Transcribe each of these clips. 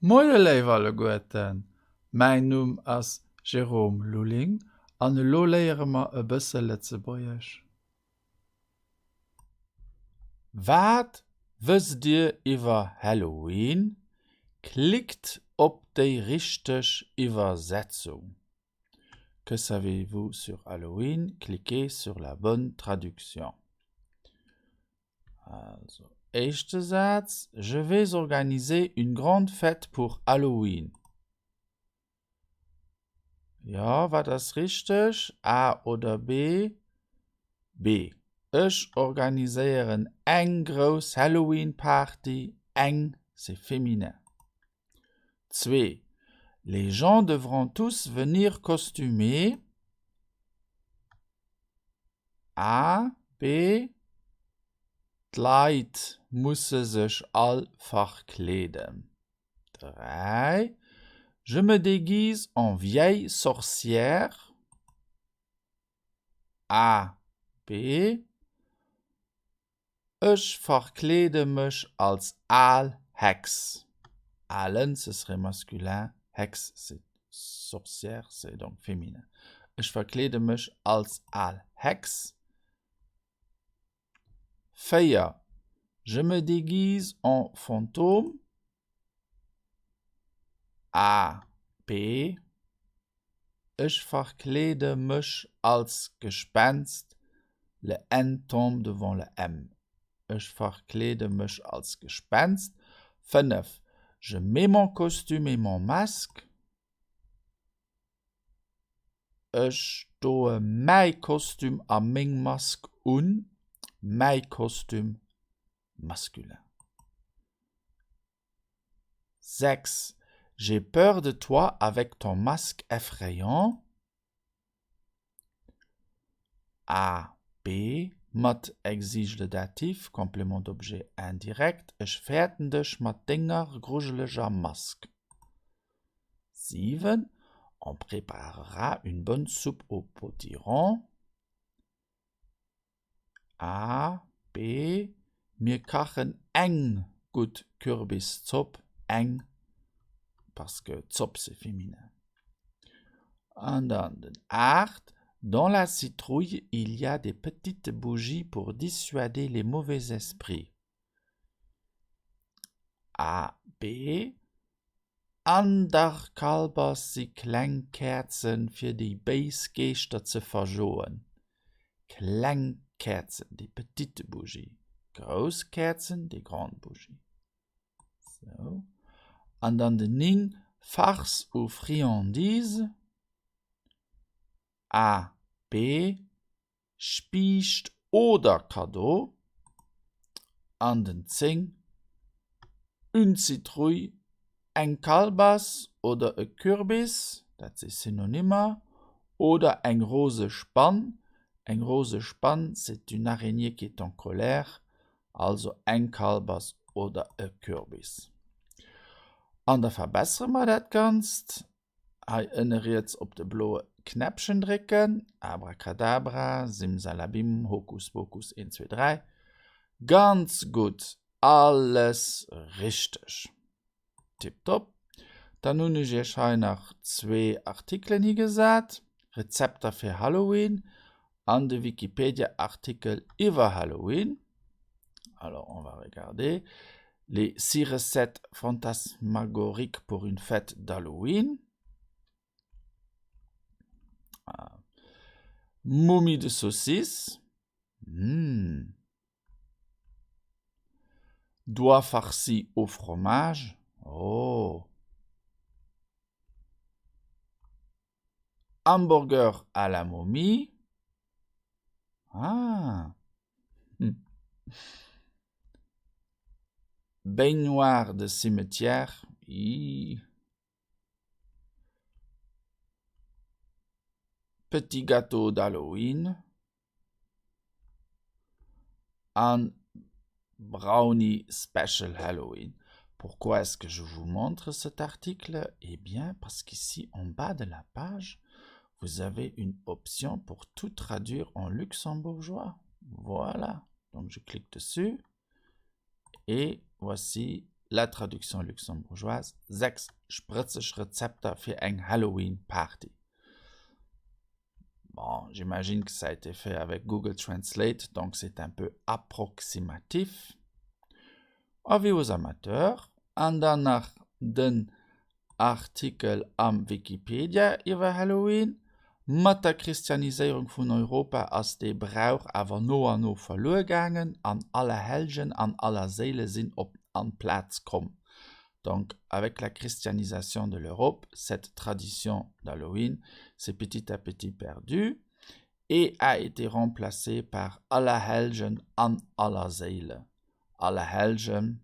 Moie Leiwerle Goeten, mein Numm ass Jerome Luling, an lo léiere ma e bësse Letzebäierch. Wat wësst Dir iwwer Halloween? Klickt op déi richteg Iwersetzung. Que savez-vous sur Halloween? Cliquez sur la bonne traduction. Also, erster Satz. Je vais organiser une grande fête pour Halloween. Ja, war das richtig? A oder B? B. Ich organisieren eng groß Halloween-Party. Eng, c'est féminin. 2. Les gens devront tous venir costumés. A, B. Die Leute müssen sich all verkleiden. 3. Je me déguise en vieille sorcière. A, B. Ich verkleide mich als Aalhex. Aalen, ce serait masculin. Hex, c'est sorcière, c'est donc féminin. Ich verkleide mich als Aalhex. 4. Je me déguise en fantôme. A, B. Ich verkleide mich als Gespenst. Le N tombe devant le M. Ich verkleide mich als Gespenst. 5. Je mets mon costume et mon masque. Ich stoe mein Kostüm a meng Mask un. Mein Kostüm masculin. 6. J'ai peur de toi avec ton masque effrayant. A, B. Mat exige le datif, complément d'objet indirect. Ich fährten dich mat dinger grugeliger Mask. 7. On préparera une bonne soupe au potiron. A, B. Wir kachen eng gut Kürbiszopp, eng, parce que Zop c'est féminin. Und dann 8. Dans la citrouille, il y a des petites bougies pour dissuader les mauvais esprits. A, B. An der Kalbers sie Klangkerzen für die Beisgeister zu verjoen. Klangkerzen, die petite bougie. Großkerzen, die grande bougie. So. Und dann den 9. Farce ou friandise. A, B. Spiecht oder Cadeau. An den 10. Une citrouille, ein Kalbas oder ein Kürbis, das ist Synonyme, oder ein rose Spann. Ein rose Spann, c'est une araignée qui est en colère, also ein Kalbas oder ein Kürbis. Und da verbessern wir das Ganze. Erinnere jetzt auf die blaue Knäppchen drücken. Abracadabra, Simsalabim, Hokus Pokus, 1, 2, 3. Ganz gut. Alles richtig. Tipptopp. Dann habe ich euch noch 2 Artikel hier gesagt. Rezepte für Halloween. Und der Wikipedia-Artikel über Halloween. Alors, on va regarder. Les 6 recettes fantasmagoriques pour une fête d'Halloween. Momie de saucisse. Doigt farci au fromage. Oh. Hamburger à la momie. Ah. Baignoire de cimetière. Petit gâteau d'Halloween. Un brownie special Halloween. Pourquoi est-ce que je vous montre cet article? Eh bien, parce qu'ici, en bas de la page, vous avez une option pour tout traduire en luxembourgeois. Voilà. Donc, je clique dessus. Et voici La Traduction luxembourgeoise, 6 spritzig Rezepte für eine Halloween-Party. Bon, j'imagine que ça a été fait avec Google Translate, donc c'est un peu approximatif. Avis aux amateurs. Und dann nach den Artikel am Wikipedia über Halloween. Mit der Christianisierung von Europa als der Brauch aber no an no verloren gegangen, an alle Helgen, an aller Seele sind en Platz kommen. Donc, avec la christianisation de l'Europe, cette tradition d'Halloween s'est petit à petit perdue et a été remplacée par Allerhelgen an aller Seele. Allerhelgen,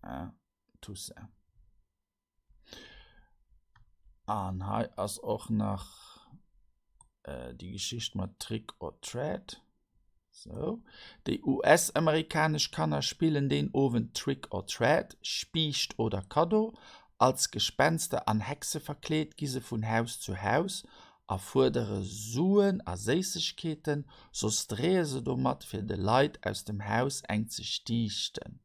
hein, tout ça. Und hier ist auch noch die Geschichte mit Trick or Treat. So. Die US-amerikanischen Kinder spielen den Ofen Trick or Treat, Spiecht oder Kado, als Gespenster an Hexe verklebt, gehen von Haus zu Haus, erfordern Suen an Süßigkeiten, so drehen sie damit für die Leute aus dem Haus eng zu stiechten.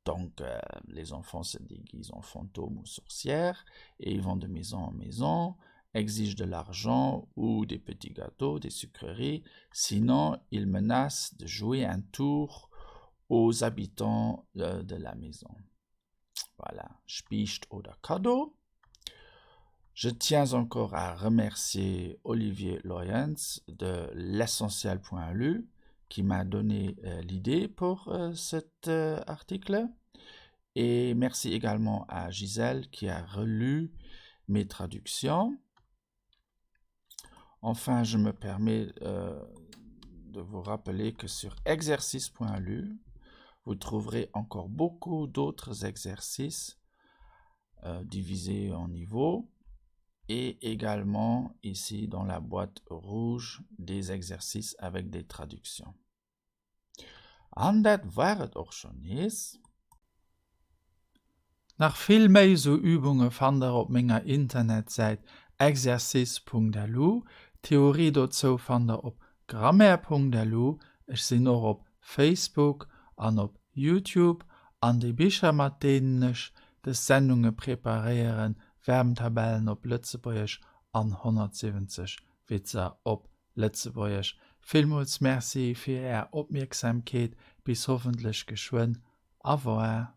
Donc, les enfants se déguisent en fantômes ou sorcières et ils vont de maison en maison, exigent de l'argent ou des petits gâteaux, des sucreries, sinon ils menacent de jouer un tour aux habitants de la maison. Voilà, Spiecht oder Cadeau. Je tiens encore à remercier Olivier Loyens de l'essentiel.lu qui m'a donné l'idée pour cet article. Et merci également à Gisèle qui a relu mes traductions. Enfin, je me permets de vous rappeler que sur exercice.lu, vous trouverez encore beaucoup d'autres exercices divisés en niveaux et également ici dans la boîte rouge des exercices avec des traductions. Und das war es auch schon ist. Nach viel mehr so Übungen fand ihr auf meiner Internetseite exercice.lu. Theorie dazu fand ihr auf grammaire.lu. Ich bin auch auf Facebook und auf YouTube. Und die Bücher, mit denen ich die Sendungen präparieren, Wärmtabellen auf Lützeburgisch und 170 Witze auf Lützeburgisch. Vielmals merci für Ihre Aufmerksamkeit. Bis hoffentlich geschwind. Au revoir.